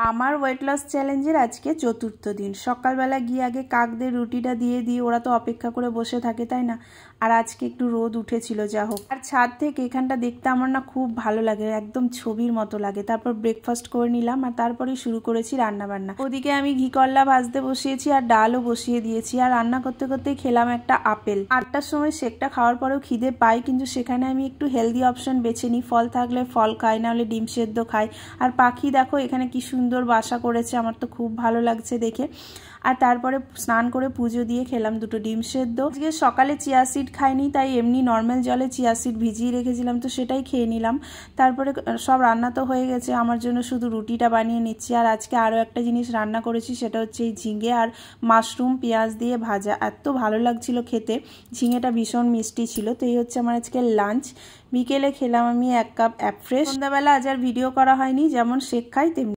আমার weight loss চ্যালেঞ্জের আজকে চতুর্থ দিন। সকালবেলা গিয়ে আগে কাকদের রুটিটা দিয়ে দিই, ওরা তো অপেক্ষা করে বসে থাকে তাই না। আর আজকে একটু রোদ উঠেছিল, যা হোক। আর ছাদ থেকে এখানটা দেখতে আমার না খুব ভালো লাগে, একদম ছবির মতো লাগে। তারপর ব্রেকফাস্ট করে নিলাম আর তারপরে শুরু করেছি রান্নাবান্না। ওদিকে আমি ঘি করলা ভাজতে বসিয়েছি আর ডালও বসিয়ে দিয়েছি। আর রান্না করতে করতেই খেলাম একটা আপেল। 8টার সময় শেকটা খাওয়ার পরেও খিদে পাই, কিন্তু সেখানে আমি একটু হেলদি অপশন বেছে নিই। ফল থাকলে ফল খাই, না হলে ডিম সেদ্ধ খাই। আর পাখি দেখো এখানে কি সুন্দর বাসা করেছে, আমার তো খুব ভালো লাগছে দেখে। আর তারপরে স্নান করে পুজো দিয়ে খেলাম দুটো ডিম সেদ্ধ। আজকে সকালে চিয়া সিড খাইনি, তাই এমনি নর্মাল জলে চিয়া সিড ভিজিয়ে রেখেছিলাম, তো সেটাই খেয়ে নিলাম। তারপরে সব রান্না তো হয়ে গেছে, আমার জন্য শুধু রুটিটা বানিয়ে নিচ্ছি। আর আজকে আরও একটা জিনিস রান্না করেছি, সেটা হচ্ছে এই ঝিঙে আর মাশরুম পেঁয়াজ দিয়ে ভাজা। এত ভালো লাগছিল খেতে, ঝিঙেটা ভীষণ মিষ্টি ছিল। তো এই হচ্ছে আমার আজকে লাঞ্চ। বিকেলে খেলাম আমি 1 কাপ অ্যাপফ্রেশ। সন্ধ্যাবেলা আজ আর ভিডিও করা হয়নি, যেমন শেক খাই তেমনি।